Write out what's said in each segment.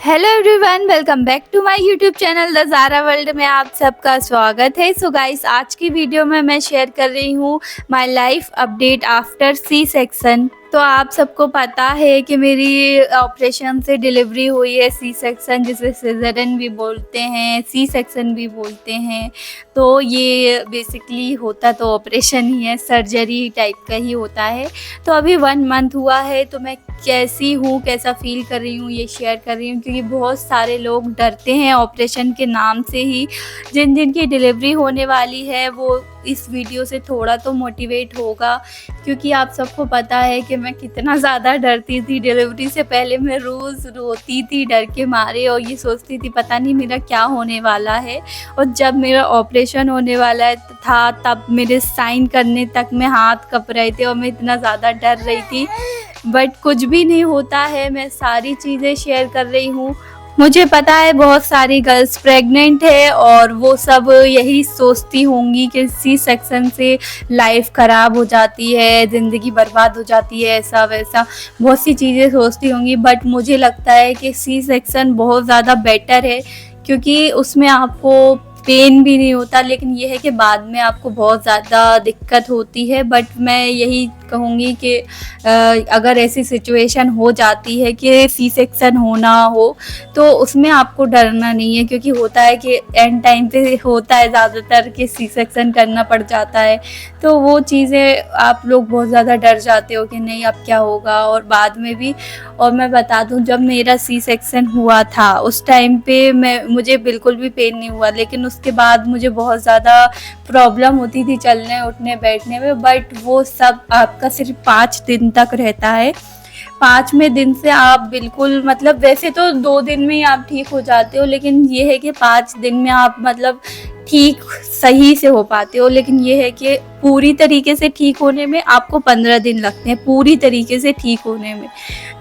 Hello everyone, welcome back to my YouTube channel the Zara world में आप सबका स्वागत है। सो गाइस, आज की वीडियो में मैं शेयर कर रही हूँ my life update after C section. तो आप सबको पता है कि मेरी ऑपरेशन से डिलीवरी हुई है, सी सेक्शन जिसे सिज़ेरियन भी बोलते हैं, सी सेक्शन भी बोलते हैं। तो ये बेसिकली होता तो ऑपरेशन ही है, सर्जरी टाइप का ही होता है। तो अभी 1 मंथ हुआ है, तो मैं कैसी हूँ, कैसा फ़ील कर रही हूँ, ये शेयर कर रही हूँ क्योंकि बहुत सारे लोग डरते हैं ऑपरेशन के नाम से ही। जिन जिन की डिलीवरी होने वाली है वो इस वीडियो से थोड़ा तो मोटिवेट होगा, क्योंकि आप सबको पता है कि मैं कितना ज़्यादा डरती थी। डिलीवरी से पहले मैं रोज़ रोती थी डर के मारे और ये सोचती थी पता नहीं मेरा क्या होने वाला है। और जब मेरा ऑपरेशन होने वाला था तब मेरे साइन करने तक में हाथ कँप रहे थे और मैं इतना ज़्यादा डर रही थी, बट कुछ भी नहीं होता है। मैं सारी चीज़ें शेयर कर रही हूँ। मुझे पता है बहुत सारी गर्ल्स प्रेग्नेंट है और वो सब यही सोचती होंगी कि सी सेक्शन से लाइफ ख़राब हो जाती है, ज़िंदगी बर्बाद हो जाती है, ऐसा वैसा बहुत सी चीज़ें सोचती होंगी। बट मुझे लगता है कि सी सेक्शन बहुत ज़्यादा बेटर है, क्योंकि उसमें आपको पेन भी नहीं होता, लेकिन ये है कि बाद में आपको बहुत ज़्यादा दिक्कत होती है। बट मैं यही कहूँगी कि अगर ऐसी सिचुएशन हो जाती है कि सी सेक्शन होना हो तो उसमें आपको डरना नहीं है, क्योंकि होता है कि एंड टाइम पे होता है ज़्यादातर कि सी सेक्शन करना पड़ जाता है। तो वो चीज़ें आप लोग बहुत ज़्यादा डर जाते हो कि नहीं अब क्या होगा, और बाद में भी। और मैं बता दूं, जब मेरा सी सेक्शन हुआ था उस टाइम पे मुझे बिल्कुल भी पेन नहीं हुआ, लेकिन उसके बाद मुझे बहुत ज़्यादा प्रॉब्लम होती थी चलने उठने बैठने में। बट वो सब आपका सिर्फ 5 दिन तक रहता है। 5वें दिन से आप बिल्कुल, मतलब वैसे तो 2 दिन में ही आप ठीक हो जाते हो, लेकिन ये है कि 5 दिन में आप मतलब ठीक सही से हो पाते हो। लेकिन ये है कि पूरी तरीके से ठीक होने में आपको 15 दिन लगते हैं, पूरी तरीके से ठीक होने में।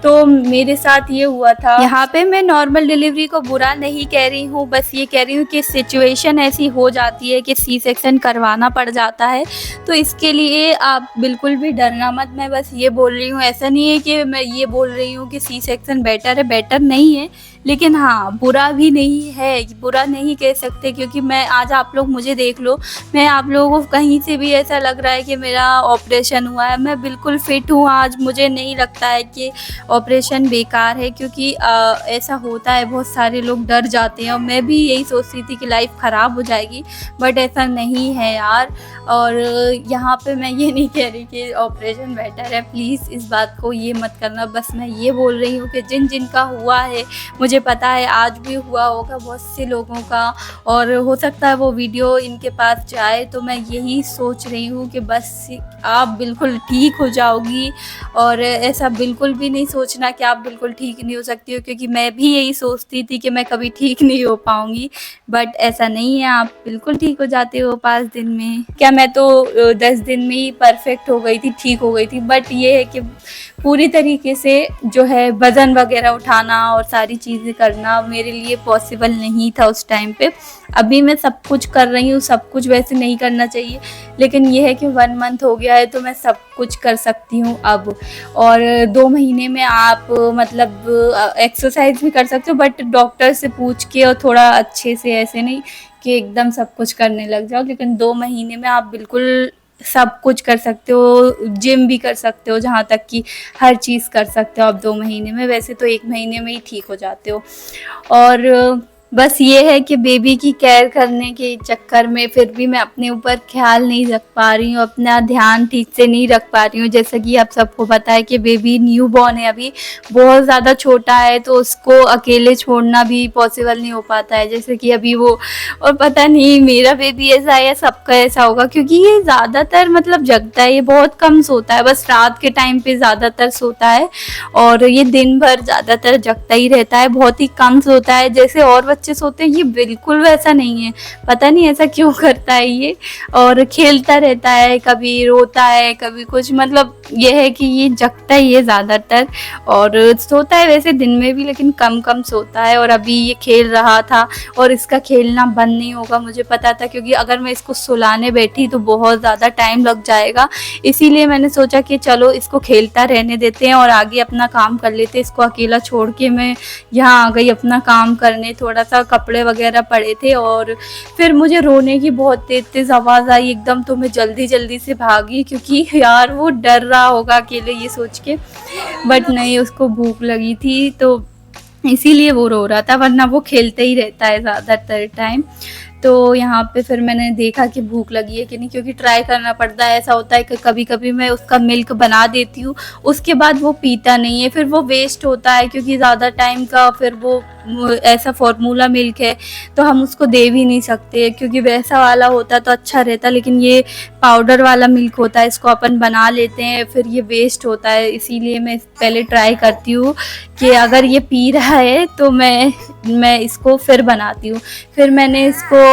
तो मेरे साथ ये हुआ था। यहाँ पे मैं नॉर्मल डिलीवरी को बुरा नहीं कह रही हूँ, बस ये कह रही हूँ कि सिचुएशन ऐसी हो जाती है कि सी सेक्शन करवाना पड़ जाता है। तो इसके लिए आप बिल्कुल भी डरना मत। मैं बस ये बोल रही हूँ, ऐसा नहीं है कि मैं ये बोल रही हूँ कि सी सेक्शन बेटर है, बेटर नहीं है, लेकिन हाँ बुरा भी नहीं है, बुरा नहीं कह सकते। क्योंकि मैं आज आप लोग मुझे देख लो, मैं आप लोगों को कहीं से भी ऐसा लग रहा है कि मेरा ऑपरेशन हुआ है, मैं बिल्कुल फिट हूँ आज। मुझे नहीं लगता है कि ऑपरेशन बेकार है, क्योंकि ऐसा होता है, बहुत सारे लोग डर जाते हैं और मैं भी यही सोचती थी कि लाइफ ख़राब हो जाएगी, बट ऐसा नहीं है यार। और यहाँ पे मैं ये नहीं कह रही कि ऑपरेशन बेटर है, प्लीज़ इस बात को ये मत करना। बस मैं ये बोल रही हूँ कि जिन जिन का हुआ है, मुझे पता है आज भी हुआ होगा बहुत से लोगों का, और हो सकता है वो वीडियो इनके पास जाए। तो मैं यही सोच रही हूँ कि बस आप बिल्कुल ठीक हो जाओगी, और ऐसा बिल्कुल भी नहीं सोचना कि आप बिल्कुल ठीक नहीं हो सकती हो, क्योंकि मैं भी यही सोचती थी कि मैं कभी ठीक नहीं हो पाऊँगी। बट ऐसा नहीं है, आप बिल्कुल ठीक हो जाते हो 5 दिन में। क्या मैं तो 10 दिन में ही परफेक्ट हो गई थी, ठीक हो गई थी। बट ये है कि पूरी तरीके से जो है वज़न वगैरह उठाना और सारी चीज़ें करना मेरे लिए पॉसिबल नहीं था उस टाइम पे। अभी मैं सब कुछ कर रही हूँ, सब कुछ वैसे नहीं करना चाहिए, लेकिन ये है कि 1 मंथ हो गया है तो मैं सब कुछ कर सकती हूँ अब। और 2 महीने में आप मतलब एक्सरसाइज भी कर सकते हो, बट डॉक्टर से पूछ के और थोड़ा अच्छे से, ऐसे नहीं कि एकदम सब कुछ करने लग जाओ। लेकिन 2 महीने में आप बिल्कुल सब कुछ कर सकते हो, जिम भी कर सकते हो, जहाँ तक कि हर चीज़ कर सकते हो आप 2 महीने में। वैसे तो 1 महीने में ही ठीक हो जाते हो। और बस ये है कि बेबी की केयर करने के चक्कर में फिर भी मैं अपने ऊपर ख्याल नहीं रख पा रही हूँ, अपना ध्यान ठीक से नहीं रख पा रही हूँ। जैसा कि आप सबको पता है कि बेबी न्यू बॉर्न है, अभी बहुत ज़्यादा छोटा है, तो उसको अकेले छोड़ना भी पॉसिबल नहीं हो पाता है, जैसे कि अभी वो। और पता नहीं मेरा बेबी ऐसा है या सबका ऐसा होगा, क्योंकि ये ज़्यादातर मतलब जगता है, ये बहुत कम सोता है, बस रात के टाइम पे ज़्यादातर सोता है, और ये दिन भर ज़्यादातर जगता ही रहता है, बहुत ही कम सोता है। जैसे और बच्चे सोते हैं, ये बिल्कुल वैसा नहीं है। पता नहीं ऐसा क्यों करता है ये, और खेलता रहता है, कभी रोता है कभी कुछ, मतलब ये है कि ये जगता ही है ज़्यादातर, और सोता है वैसे दिन में भी, लेकिन कम कम सोता है। और अभी ये खेल रहा था, और इसका खेलना बंद नहीं होगा मुझे पता था, क्योंकि अगर मैं इसको सुलाने बैठी तो बहुत ज़्यादा टाइम लग जाएगा। इसीलिए मैंने सोचा कि चलो इसको खेलता रहने देते हैं और आगे अपना काम कर लेते हैं। इसको अकेला छोड़ के मैं यहाँ आ गई अपना काम करने, थोड़ा सा कपड़े वगैरह पड़े थे, और फिर मुझे रोने की बहुत तेज़ तेज़ आवाज़ आई एकदम, तो मैं जल्दी जल्दी से भागी, क्योंकि यार वो डर रहा होगा अकेले ये सोच के, बट नहीं, उसको भूख लगी थी तो इसीलिए वो रो रहा था, वरना वो खेलते ही रहता है ज़्यादातर टाइम। तो यहाँ पे फिर मैंने देखा कि भूख लगी है कि नहीं, क्योंकि ट्राई करना पड़ता है। ऐसा होता है कि कभी कभी मैं उसका मिल्क बना देती हूँ, उसके बाद वो पीता नहीं है, फिर वो वेस्ट होता है, क्योंकि ज़्यादा टाइम का फिर वो ऐसा फार्मूला मिल्क है तो हम उसको दे भी नहीं सकते, क्योंकि वैसा वाला होता तो अच्छा रहता, लेकिन ये पाउडर वाला मिल्क होता है, इसको अपन बना लेते हैं, फिर ये वेस्ट होता है। इसीलिए मैं पहले ट्राई करती हूँ कि अगर ये पी रहा है तो मैं इसको फिर बनाती हूँ। फिर मैंने इसको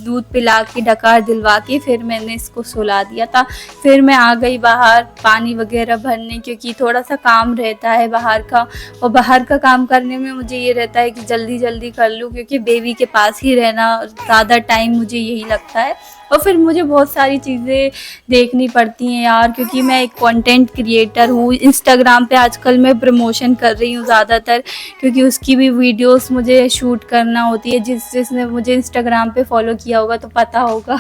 दूध पिला के डकार दिलवा के फिर मैंने इसको सुला दिया था। फिर मैं आ गई बाहर पानी वगैरह भरने, क्योंकि थोड़ा सा काम रहता है बाहर का, और बाहर का काम करने में मुझे ये रहता है कि जल्दी जल्दी कर लूँ, क्योंकि बेबी के पास ही रहना ज़्यादा टाइम मुझे यही लगता है। और फिर मुझे बहुत सारी चीज़ें देखनी पड़ती हैं यार, क्योंकि मैं एक कंटेंट क्रिएटर हूँ। इंस्टाग्राम पे आजकल मैं प्रमोशन कर रही हूँ ज़्यादातर, क्योंकि उसकी भी वीडियोस मुझे शूट करना होती है। जिसने मुझे इंस्टाग्राम पे फॉलो किया होगा तो पता होगा,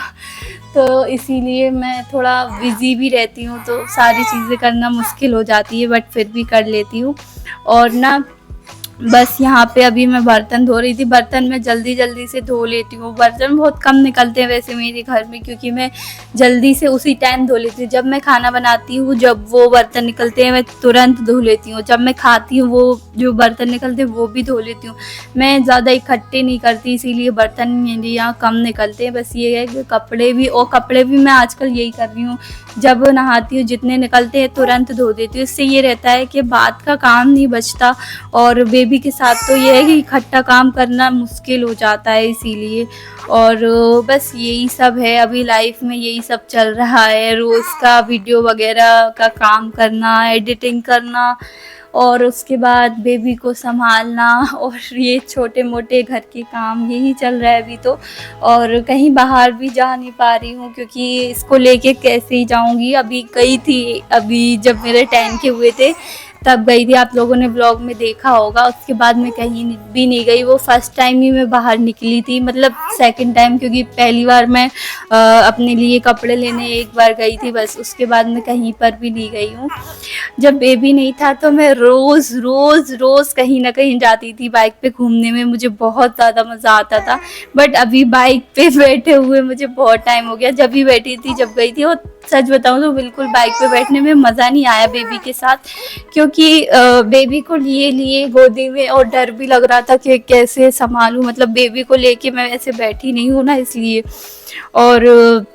तो इसीलिए मैं थोड़ा बिज़ी भी रहती हूँ, तो सारी चीज़ें करना मुश्किल हो जाती है, बट फिर भी कर लेती हूँ। और ना बस यहाँ पे अभी मैं बर्तन धो रही थी। बर्तन मैं जल्दी जल्दी से धो लेती हूँ, बर्तन बहुत कम निकलते हैं वैसे मेरे घर में, क्योंकि मैं जल्दी से उसी टाइम धो लेती हूँ। जब मैं खाना बनाती हूँ, जब वो बर्तन निकलते हैं मैं तुरंत धो लेती हूँ। जब मैं खाती हूँ वो जो बर्तन निकलते हैं वो भी धो लेती हूँ। मैं ज़्यादा इकट्ठे नहीं करती, इसीलिए बर्तन मेरे यहाँ कम निकलते हैं। बस ये है कि कपड़े भी मैं आजकल यही कर रही हूँ, जब नहाती हूँ जितने निकलते हैं तुरंत धो देती हूँ। इससे ये रहता है कि बात का काम नहीं बचता, और बेबी के साथ तो ये है कि इकट्ठा काम करना मुश्किल हो जाता है, इसीलिए। और बस यही सब है अभी लाइफ में, यही सब चल रहा है। रोज़ का वीडियो वगैरह का काम करना, एडिटिंग करना, और उसके बाद बेबी को संभालना, और ये छोटे मोटे घर के काम, यही चल रहा है अभी तो। और कहीं बाहर भी जा नहीं पा रही हूँ, क्योंकि इसको लेके कैसे ही जाऊँगी। अभी गई थी, अभी जब मेरे 10 के हुए थे तब गई थी, आप लोगों ने व्लॉग में देखा होगा। उसके बाद मैं कहीं भी नहीं गई। वो फर्स्ट टाइम ही मैं बाहर निकली थी, मतलब सेकंड टाइम, क्योंकि पहली बार मैं अपने लिए कपड़े लेने एक बार गई थी बस, उसके बाद मैं कहीं पर भी नहीं गई हूँ। जब बेबी नहीं था तो मैं रोज़ रोज़ रोज़ कहीं ना कहीं जाती थी बाइक पे घूमने में, मुझे बहुत ज़्यादा मज़ा आता था। बट अभी बाइक पे बैठे हुए मुझे बहुत टाइम हो गया। जब भी बैठी थी, जब गई थी, और सच बताऊँ तो बिल्कुल बाइक पे बैठने में मज़ा नहीं आया बेबी के साथ, क्योंकि बेबी को लिए गोदी में, और डर भी लग रहा था कि कैसे संभालूं, मतलब बेबी को लेके मैं ऐसे बैठी नहीं हूँ ना, इसलिए। और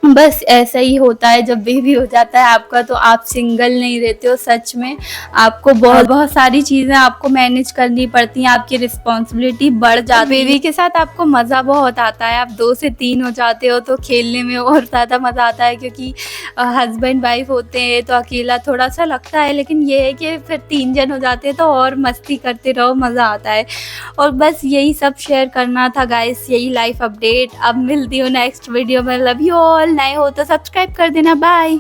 बस ऐसा ही होता है जब बेबी हो जाता है आपका, तो आप सिंगल नहीं रहते हो। सच में आपको बहुत बहुत सारी चीज़ें आपको मैनेज करनी पड़ती हैं, आपकी रिस्पॉन्सिबिलिटी बढ़ जाती है। बेबी के साथ आपको मज़ा बहुत आता है, आप 2 से 3 हो जाते हो तो खेलने में और ज़्यादा मज़ा आता है, क्योंकि हस्बैंड वाइफ होते हैं तो अकेला थोड़ा सा लगता है, लेकिन ये है कि फिर 3 जन हो जाते हैं तो और मस्ती करते रहो, मज़ा आता है। और बस यही सब शेयर करना था गाइस, यही लाइफ अपडेट। अब मिलती हूँ नेक्स्ट वीडियो में। Love you all. नए हो तो सब्सक्राइब कर देना। बाय।